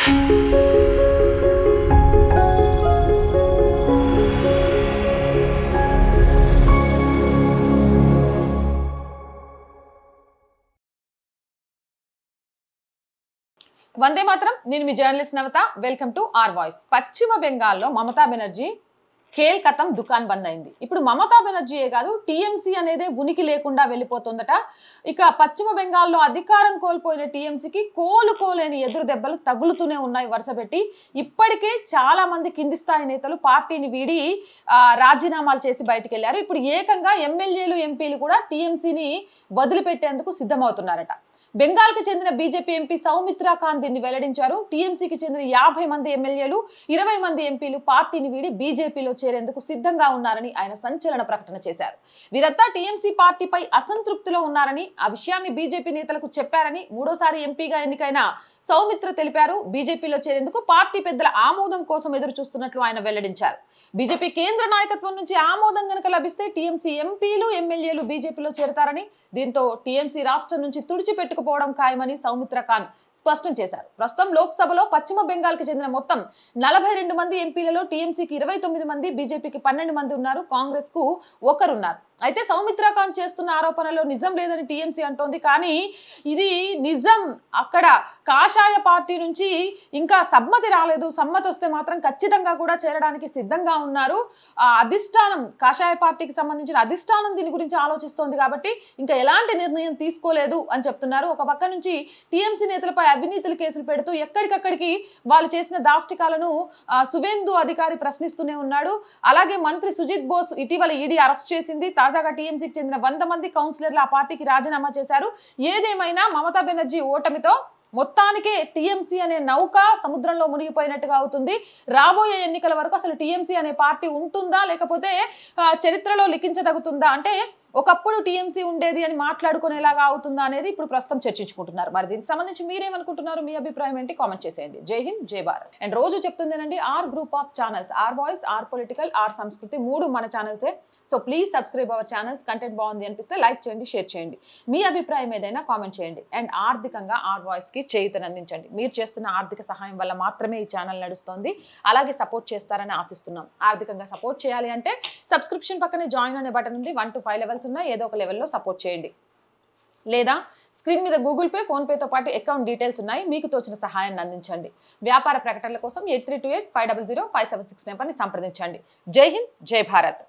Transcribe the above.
వందే మాత్రం. నేను మీ journalist Navatha. Welcome to R voice. పశ్చిమ బెంగాల్లో మమతా బెనర్జీ కేల్కతం దుకాన్ బంద్ అయింది. ఇప్పుడు మమతా బెనర్జీయే కాదు, టీఎంసీ అనేదే ఉనికి లేకుండా వెళ్ళిపోతుందట. ఇక పశ్చిమ బెంగాల్లో అధికారం కోల్పోయిన టీఎంసీకి కోలుకోలేని ఎదురు దెబ్బలు తగులుతూనే ఉన్నాయి వరుస పెట్టి. ఇప్పటికే చాలా మంది కింది స్థాయి నేతలు పార్టీని వీడి రాజీనామాలు చేసి బయటకు వెళ్లారు. ఇప్పుడు ఏకంగా ఎమ్మెల్యేలు, ఎంపీలు కూడా టీఎంసీని వదిలిపెట్టేందుకు సిద్ధమవుతున్నారట. బెంగాల్కి చెందిన బీజేపీ ఎంపీ సౌమిత్రా ఖాన్ దీన్ని వెల్లడించారు. టీఎంసీకి చెందిన 50 మంది ఎమ్మెల్యేలు, 20 మంది ఎంపీలు పార్టీని వీడి బీజేపీలో చేరేందుకు సిద్ధంగా ఉన్నారని ఆయన సంచలన ప్రకటన చేశారు. వీరంతా టీఎంసీ పార్టీపై అసంతృప్తిలో ఉన్నారని, ఆ విషయాన్ని బీజేపీ నేతలకు చెప్పారని మూడోసారి ఎంపీగా ఎన్నికైన సౌమిత్ర తెలిపారు. బీజేపీలో చేరేందుకు పార్టీ పెద్దల ఆమోదం కోసం ఎదురు చూస్తున్నట్లు ఆయన వెల్లడించారు. బీజేపీ కేంద్ర నాయకత్వం నుంచి ఆమోదం గనుక లభిస్తే టీఎంసీ ఎంపీలు, ఎమ్మెల్యేలు బీజేపీలో చేరతారని, దీంతో టీఎంసీ రాష్ట్రం నుంచి తుడిచిపెట్టుకుపోవడం ఖాయమని సౌమిత్ర ఖాన్ స్పష్టం చేశారు. ప్రస్తుతం లోక్సభలో పశ్చిమ బెంగాల్కి చెందిన మొత్తం 42 మంది ఎంపీలలో టీఎంసీకి 29 మంది, బీజేపీకి 12 మంది ఉన్నారు. కాంగ్రెస్ కు ఒకరున్నారు. అయితే సౌమిత్రా ఖాన్ చేస్తున్న ఆరోపణలో నిజం లేదని టీఎంసీ అంటోంది. కానీ ఇది నిజం. అక్కడ కాషాయ పార్టీ నుంచి ఇంకా సమ్మతి రాలేదు. సమ్మతి వస్తే మాత్రం ఖచ్చితంగా కూడా చేరడానికి సిద్ధంగా ఉన్నారు. అధిష్టానం, కాషాయ పార్టీకి సంబంధించిన అధిష్టానం దీని గురించి ఆలోచిస్తోంది కాబట్టి ఇంకా ఎలాంటి నిర్ణయం తీసుకోలేదు అని చెప్తున్నారు. ఒక పక్క నుంచి టీఎంసీ నేతలపై అవినీతుల కేసులు పెడుతూ ఎక్కడికక్కడికి వాళ్ళు చేసిన దాష్టికాలను సువేందు అధికారి ప్రశ్నిస్తూనే ఉన్నాడు. అలాగే మంత్రి సుజిత్ బోస్ ఇటీవల ఈడీ అరెస్ట్ చేసింది. తాజాగా టీఎంసీకి చెందిన 100 మంది కౌన్సిలర్లు ఆ పార్టీకి రాజీనామా చేశారు. ఏదేమైనా మమతా బెనర్జీ ఓటమితో మొత్తానికే టీఎంసీ అనే నౌక సముద్రంలో మునిగిపోయినట్టుగా అవుతుంది. రాబోయే ఎన్నికల వరకు అసలు టీఎంసీ అనే పార్టీ ఉంటుందా, లేకపోతే చరిత్రలో లిఖించదగుతుందా, అంటే ఒకప్పుడు టీఎంసీ ఉండేది అని మాట్లాడుకునేలాగా అవుతుందా అనేది ఇప్పుడు ప్రస్తుతం చర్చించుకుంటున్నారు. మరి దీనికి సంబంధించి మీరేమనుకుంటున్నారు? మీ అభిప్రాయం ఏంటి? కామెంట్ చేసేయండి. జై హింద్, జై భారత్. అండ్ రోజు చెప్తుందేనండి, R group of channels, R voice, R political, R Sanskriti, 3 మన ఛానల్సే. So please subscribe our channels. Content బాగుంది అనిపిస్తే లైక్ చేయండి, షేర్ చేయండి. మీ అభిప్రాయం ఏదైనా కామెంట్ చేయండి. అండ్ ఆర్థికంగా ఆర్ వాయిస్కి చేయూతనందించండి. మీరు చేస్తున్న ఆర్థిక సహాయం వల్ల మాత్రమే ఈ ఛానల్ నడుస్తుంది. అలాగే సపోర్ట్ చేస్తారని ఆశిస్తున్నాం. ఆర్థికంగా సపోర్ట్ చేయాలి అంటే సబ్స్క్రిప్షన్ పక్కనే జాయిన్ అనే బటన్ ఉంది. 1 to 5 లెవెల్స్ ఉన్నాయి. ఏదో ఒక లెవెల్లో సపోర్ట్ చేయండి. లేదా స్క్రీన్ మీద గూగుల్ పే, ఫోన్పేతో పాటు అకౌంట్ డీటెయిల్స్ ఉన్నాయి. మీకు తోచిన సహాయాన్ని అందించండి. వ్యాపార ప్రకటనల కోసం 8328 500 576 నెంబర్ని సంప్రదించండి. జై హింద్, జై భారత్.